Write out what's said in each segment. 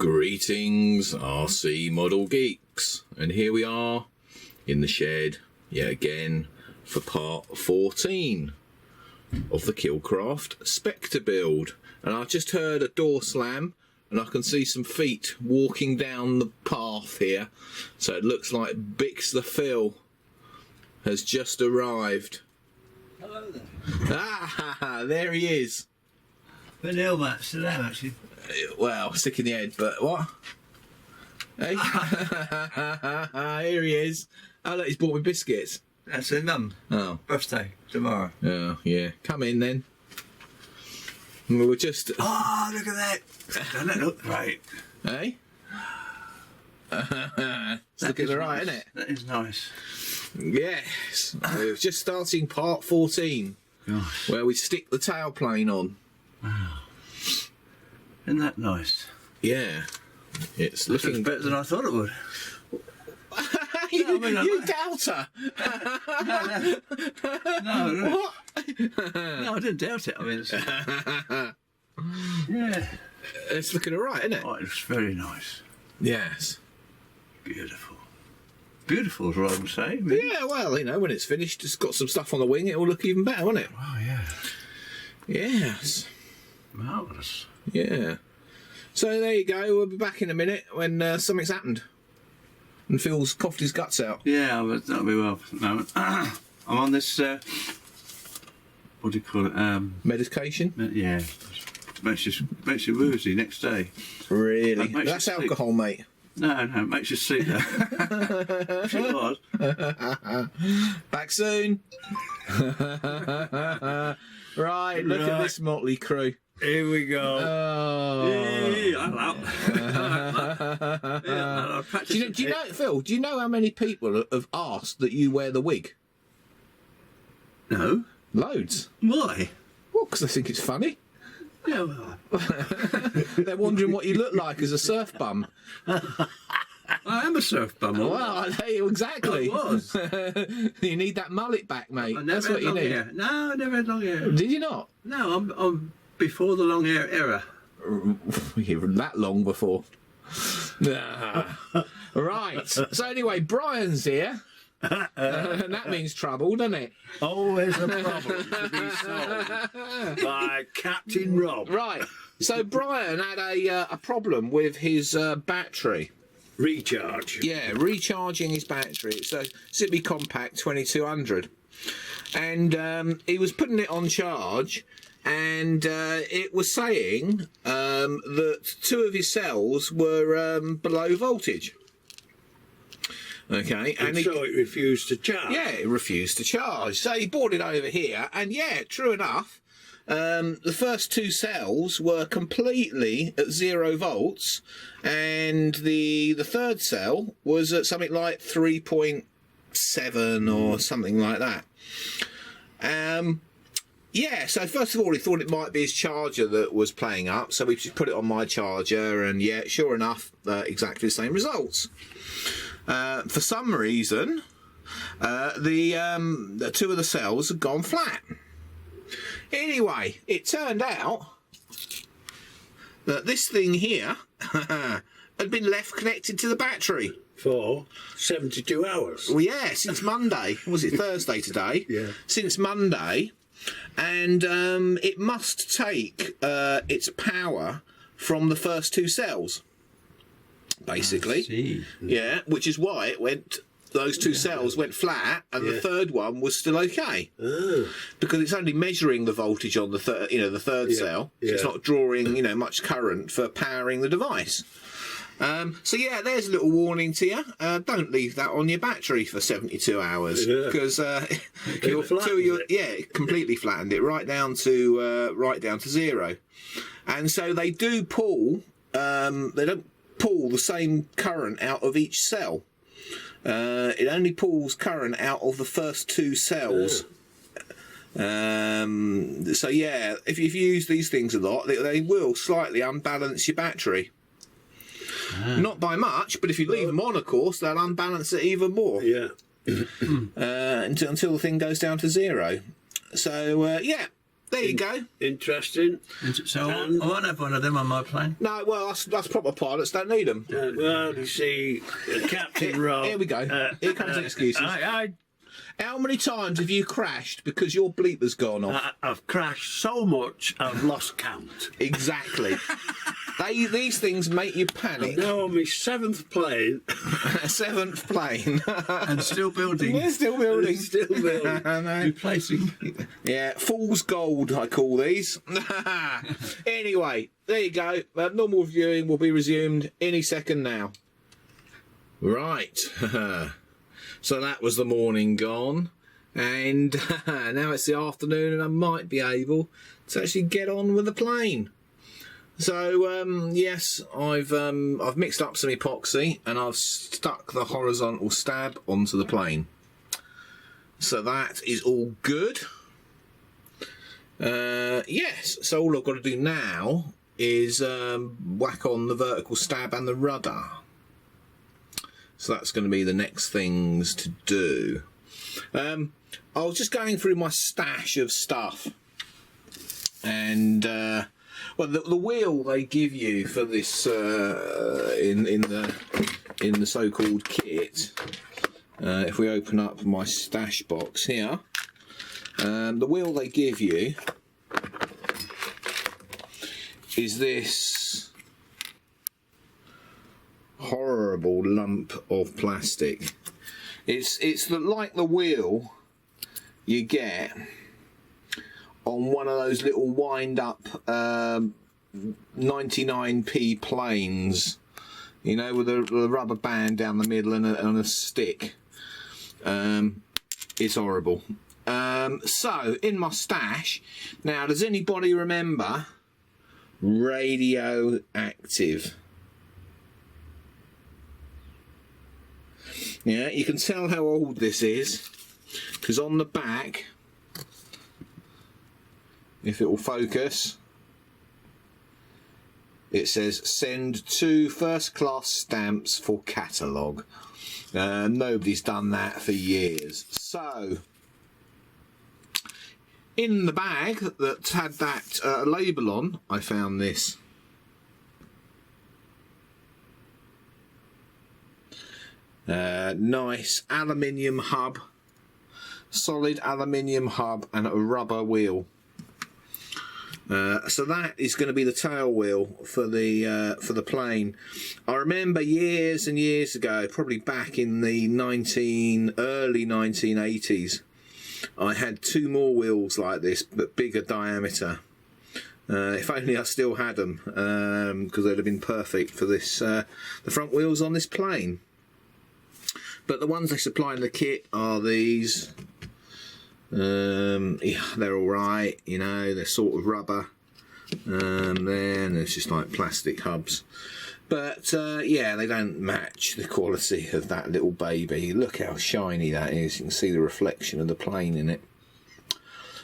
Greetings, RC Model Geeks, and here we are in the shed yet again for part 14 of the Keil Kraft Spectre build. And I've just heard a door slam and I can see some feet walking down the path here, so it looks like Bix the Phil has just arrived. Hello there. Ah, there he is. Been ill, Matt. Still there, actually. Well, sick in the head, but what? Hey? Here he is. Oh, look, he's bought me biscuits. That's her mum. Oh. Birthday tomorrow. Oh, yeah. Come in then. We were just... Oh, look at that. Doesn't that look great? Hey? It's looking alright, isn't it? That is nice. Yes. We're just starting part 14, Gosh. where we stick the tailplane on. Wow. Isn't that nice? Yeah. It's Looks looking... better than I thought it would. you doubter! No. What? No, I didn't doubt it. I mean, it's, yeah. It's looking alright, isn't it? Oh, it looks very nice. Yes. Beautiful. Beautiful is what I would say. I mean, Yeah, well, you know, when it's finished, it's got some stuff on the wing, it'll look even better, won't it? oh, yeah. Yes. Marvellous. Yeah. So there you go, we'll be back in a minute when something's happened. And Phil's coughed his guts out. Yeah, but that'll be well for the moment. I'm on this, what do you call it? Medication? Yeah. Makes you woozy next day. Really? That makes That's you sleep. alcohol, mate. No, it makes you sleep there. It was. Back soon. Right, look at this motley crew. Here we go. Oh. Do you know, Phil, do you know how many people have asked that you wear the wig? No. Loads. Why? Well, because they think it's funny. Yeah, well, They're wondering what you look like as a surf bum. I am a surf bum. Well, exactly. I was. You need that mullet back, mate. I never That's had what you long need. hair. No, I never had long hair. Did you not? No, I'm before the long hair era. You're that long before. Right. So anyway, Brian's here. And that means trouble, doesn't it? Always a problem to be solved by Captain Rob. Right. So Brian had a problem with his battery. Recharge. Yeah, recharging his battery. It's a Zippy Compact 2200. And he was putting it on charge, and it was saying that two of his cells were below voltage. Okay, And so it refused to charge. yeah, it refused to charge. So he brought it over here, and yeah, true enough, the first two cells were completely at 0 volts, and the third cell was at something like 3.7 or something like that. Yeah, so first of all, he thought it might be his charger that was playing up, so we just put it on my charger, and yeah, sure enough, exactly the same results. For some reason, the two of the cells had gone flat. Anyway, it turned out that this thing here had been left connected to the battery. For 72 hours. Well, yeah, since Monday. Was it Thursday today? Yeah. Since Monday. And it must take its power from the first two cells, basically. See. Yeah, which is why it went. Those two cells went flat, and the third one was still okay because it's only measuring the voltage on the third, the third cell. So it's not drawing, much current for powering the device. So yeah, there's a little warning to you. Don't leave that on your battery for 72 hours because it completely flattened it right down to 0. And so they do pull. They don't pull the same current out of each cell. It only pulls current out of the first two cells. So yeah, if you use these things a lot, they will slightly unbalance your battery. Not by much, but if you leave them on, of course, they'll unbalance it even more. Yeah. Until the thing goes down to 0. So yeah, there you go. Interesting. So I won't have one of them on my plane. No, well, that's proper pilots don't need them. Well, you see, Captain Rob. Here we go. Here comes the excuses. How many times have you crashed because your bleeper's gone off? I've crashed so much, I've lost count. Exactly. These things make you panic. I'm now on my 7th plane. 7th plane. And still building. We're still building. Still building. I know. Replacing. Yeah, fool's gold, I call these. Anyway, there you go. Normal viewing will be resumed any second now. Right. So that was the morning gone. And now it's the afternoon and I might be able to actually get on with the plane. So, yes, I've mixed up some epoxy and I've stuck the horizontal stab onto the plane. So that is all good. Yes, so all I've got to do now is whack on the vertical stab and the rudder. So that's going to be the next things to do. I was just going through my stash of stuff. And, well, the wheel they give you for this in the so-called kit, if we open up my stash box here, the wheel they give you is this horrible lump of plastic. It's like the wheel you get on one of those little wind-up 99p planes, you know, with a rubber band down the middle and a stick. It's horrible. So, in my stash, now, does anybody remember Radioactive? Yeah, you can tell how old this is, because on the back, if it will focus, it says send 2 first-class stamps for catalogue. Nobody's done that for years. So, in the bag that had that label on, I found this. Nice aluminium hub, solid aluminium hub and a rubber wheel. So that is going to be the tail wheel for the plane. I remember years and years ago, probably back in the early 1980s, I had 2 more wheels like this, but bigger diameter. If only I still had them, because they'd have been perfect for this the front wheels on this plane. But the ones they supply in the kit are these. Yeah, they're all right, you know, they're sort of rubber. Then it's just like plastic hubs. But yeah, they don't match the quality of that little baby. Look how shiny that is. You can see the reflection of the plane in it.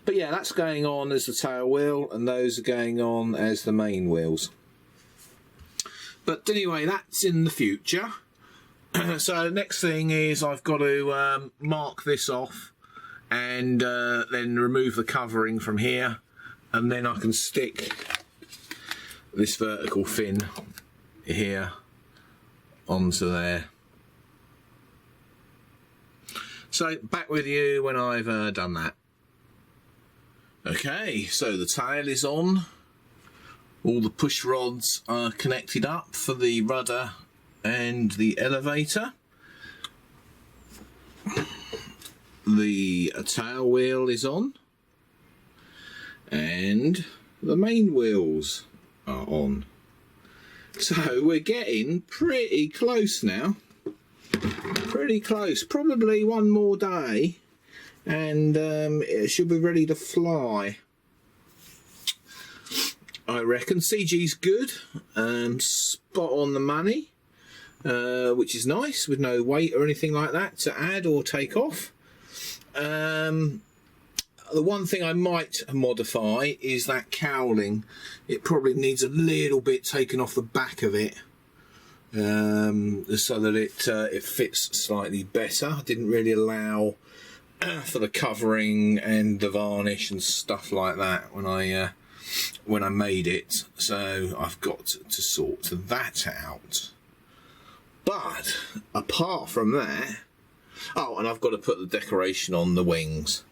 But yeah, that's going on as the tail wheel, and those are going on as the main wheels. But anyway, that's in the future. So next thing is I've got to mark this off and then remove the covering from here, and then I can stick this vertical fin here onto there. So back with you when I've done that. Okay, so the tail is on. All the push rods are connected up for the rudder and the elevator. The tail wheel is on, and the main wheels are on. So we're getting pretty close now. Pretty close. Probably one more day, and it should be ready to fly. I reckon CG's good. Spot on the money. Which is nice, with no weight or anything like that to add or take off. The one thing I might modify is that cowling. It probably needs a little bit taken off the back of it, so that it fits slightly better. I didn't really allow for the covering and the varnish and stuff like that when I made it, so I've got to sort that out. But apart from that, oh, and I've got to put the decoration on the wings.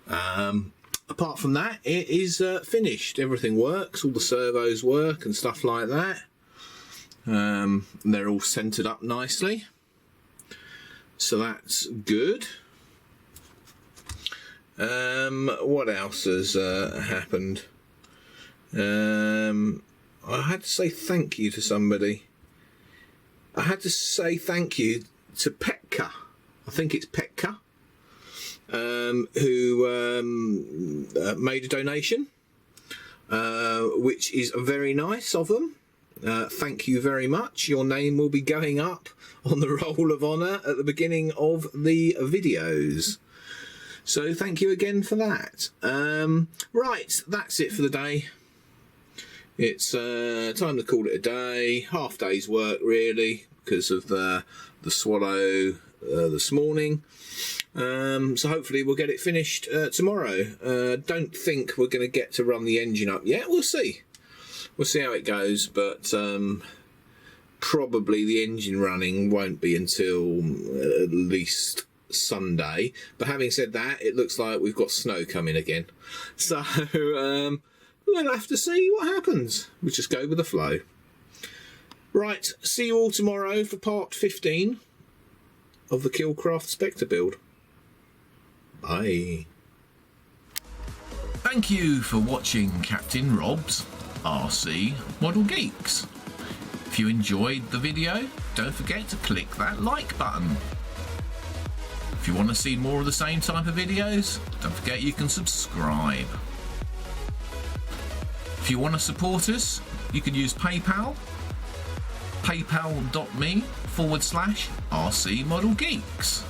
Apart from that, it is finished. Everything works, all the servos work and stuff like that. They're all centered up nicely, so that's good. What else has happened? I had to say thank you to somebody. I had to say thank you to Petka. I think it's Petka, who made a donation, which is very nice of them. Thank you very much. Your name will be going up on the Roll of Honour at the beginning of the videos. So thank you again for that. Right, that's it for the day. It's time to call it a day. Half day's work really because of the swallow this morning. So hopefully we'll get it finished tomorrow. Don't think we're going to get to run the engine up yet. We'll see. We'll see how it goes, but probably the engine running won't be until at least Sunday. But having said that, it looks like we've got snow coming again. So we'll have to see what happens. We'll just go with the flow. Right, see you all tomorrow for part 15 of the Keil Kraft Spectre build. Bye. Thank you for watching Captain Rob's RC Model Geeks. If you enjoyed the video, don't forget to click that like button. If you want to see more of the same type of videos, don't forget you can subscribe. If you want to support us, you can use PayPal, paypal.me/RC Model Geeks.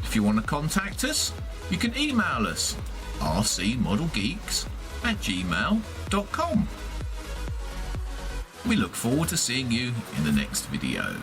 If you want to contact us, you can email us rcmodelgeeks@gmail.com. We look forward to seeing you in the next video.